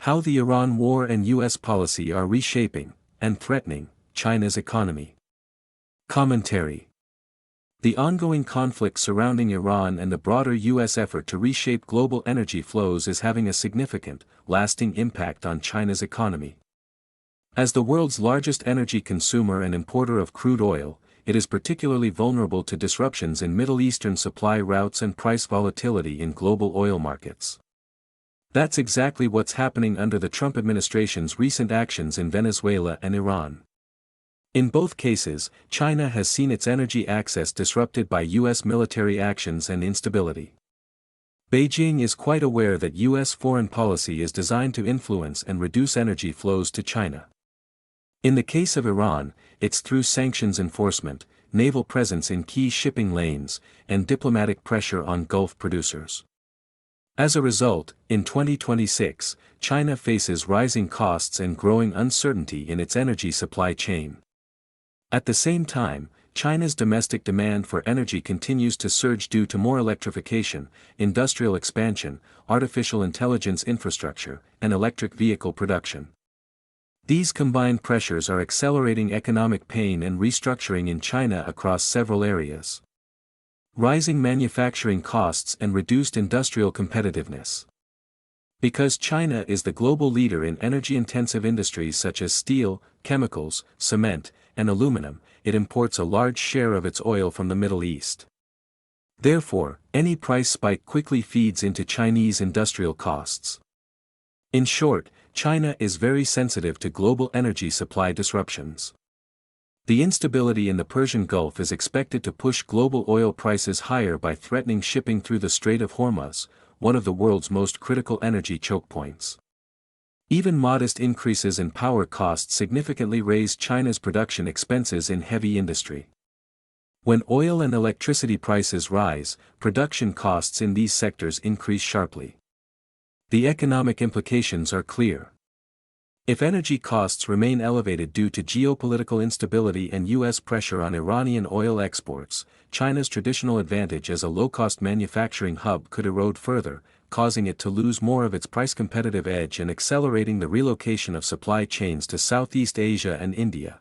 How the Iran war and U.S. policy are reshaping and threatening China's economy. Commentary. The ongoing conflict surrounding Iran and the broader U.S. effort to reshape global energy flows is having a significant, lasting impact on China's economy. As the world's largest energy consumer and importer of crude oil, it is particularly vulnerable to disruptions in Middle Eastern supply routes and price volatility in global oil markets. That's exactly what's happening under the Trump administration's recent actions in Venezuela and Iran. In both cases, China has seen its energy access disrupted by U.S. military actions and instability. Beijing is quite aware that U.S. foreign policy is designed to influence and reduce energy flows to China. In the case of Iran, it's through sanctions enforcement, naval presence in key shipping lanes, and diplomatic pressure on Gulf producers. As a result, in 2026, China faces rising costs and growing uncertainty in its energy supply chain. At the same time, China's domestic demand for energy continues to surge due to more electrification, industrial expansion, artificial intelligence infrastructure, and electric vehicle production. These combined pressures are accelerating economic pain and restructuring in China across several areas. Rising manufacturing costs and reduced industrial competitiveness. Because China is the global leader in energy-intensive industries such as steel, chemicals, cement, and aluminum, it imports a large share of its oil from the Middle East. Therefore, any price spike quickly feeds into Chinese industrial costs. In short, China is very sensitive to global energy supply disruptions. The instability in the Persian Gulf is expected to push global oil prices higher by threatening shipping through the Strait of Hormuz, one of the world's most critical energy choke points. Even modest increases in power costs significantly raise China's production expenses in heavy industry. When oil and electricity prices rise, production costs in these sectors increase sharply. The economic implications are clear. If energy costs remain elevated due to geopolitical instability and U.S. pressure on Iranian oil exports, China's traditional advantage as a low-cost manufacturing hub could erode further, causing it to lose more of its price-competitive edge and accelerating the relocation of supply chains to Southeast Asia and India.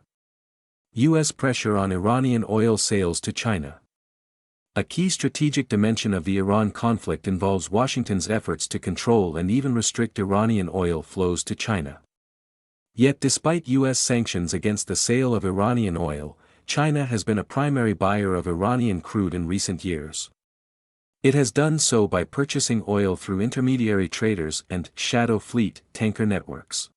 U.S. pressure on Iranian oil sales to China. A key strategic dimension of the Iran conflict involves Washington's efforts to control and even restrict Iranian oil flows to China. Yet despite U.S. sanctions against the sale of Iranian oil, China has been a primary buyer of Iranian crude in recent years. It has done so by purchasing oil through intermediary traders and shadow fleet tanker networks.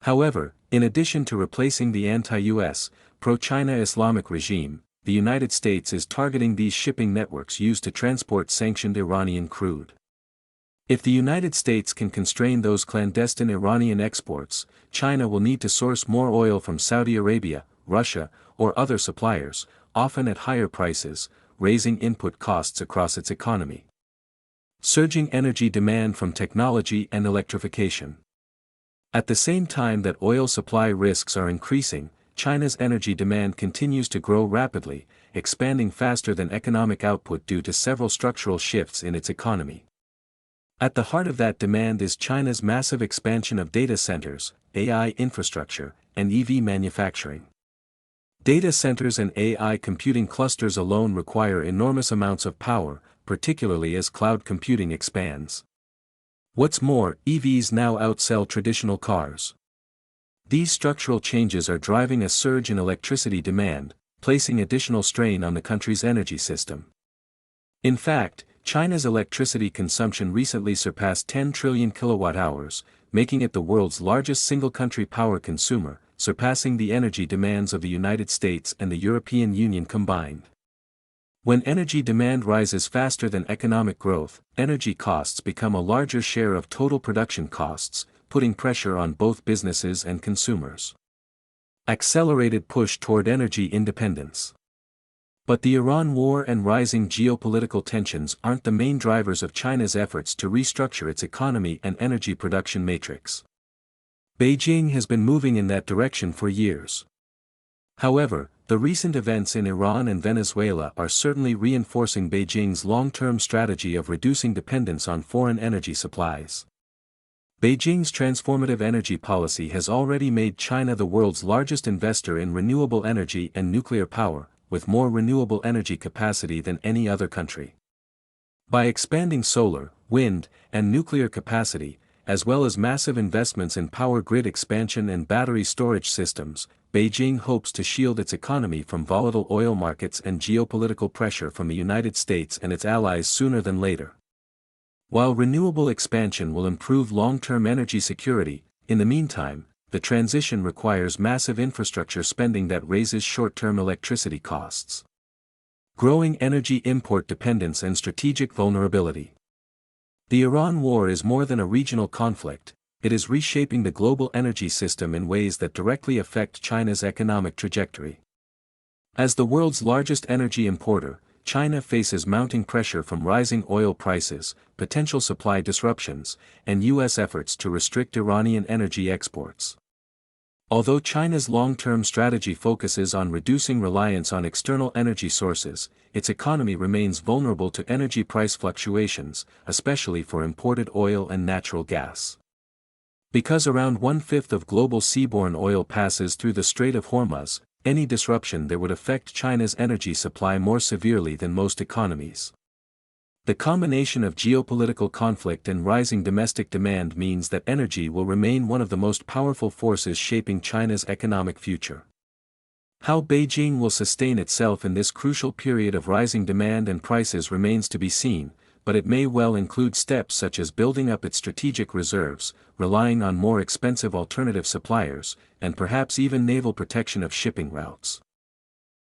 However, in addition to replacing the anti-U.S., pro-China Islamic regime, the United States is targeting these shipping networks used to transport sanctioned Iranian crude. If the United States can constrain those clandestine Iranian exports, China will need to source more oil from Saudi Arabia, Russia, or other suppliers, often at higher prices, raising input costs across its economy. Surging energy demand from technology and electrification. At the same time that oil supply risks are increasing, China's energy demand continues to grow rapidly, expanding faster than economic output due to several structural shifts in its economy. At the heart of that demand is China's massive expansion of data centers, AI infrastructure, and EV manufacturing. Data centers and AI computing clusters alone require enormous amounts of power, particularly as cloud computing expands. What's more, EVs now outsell traditional cars. These structural changes are driving a surge in electricity demand, placing additional strain on the country's energy system. In fact, China's electricity consumption recently surpassed 10 trillion kilowatt-hours, making it the world's largest single-country power consumer, surpassing the energy demands of the United States and the European Union combined. When energy demand rises faster than economic growth, energy costs become a larger share of total production costs, putting pressure on both businesses and consumers. Accelerated push toward energy independence. But the Iran war and rising geopolitical tensions aren't the main drivers of China's efforts to restructure its economy and energy production matrix. Beijing has been moving in that direction for years. However, the recent events in Iran and Venezuela are certainly reinforcing Beijing's long-term strategy of reducing dependence on foreign energy supplies. Beijing's transformative energy policy has already made China the world's largest investor in renewable energy and nuclear power, with more renewable energy capacity than any other country. By expanding solar, wind, and nuclear capacity, as well as massive investments in power grid expansion and battery storage systems, Beijing hopes to shield its economy from volatile oil markets and geopolitical pressure from the United States and its allies sooner than later. While renewable expansion will improve long-term energy security, in the meantime, the transition requires massive infrastructure spending that raises short-term electricity costs. Growing energy import dependence and strategic vulnerability. The Iran war is more than a regional conflict, it is reshaping the global energy system in ways that directly affect China's economic trajectory. As the world's largest energy importer, China faces mounting pressure from rising oil prices, potential supply disruptions, and U.S. efforts to restrict Iranian energy exports. Although China's long-term strategy focuses on reducing reliance on external energy sources, its economy remains vulnerable to energy price fluctuations, especially for imported oil and natural gas. Because around one-fifth of global seaborne oil passes through the Strait of Hormuz, any disruption there would affect China's energy supply more severely than most economies. The combination of geopolitical conflict and rising domestic demand means that energy will remain one of the most powerful forces shaping China's economic future. How Beijing will sustain itself in this crucial period of rising demand and prices remains to be seen, but it may well include steps such as building up its strategic reserves, relying on more expensive alternative suppliers, and perhaps even naval protection of shipping routes.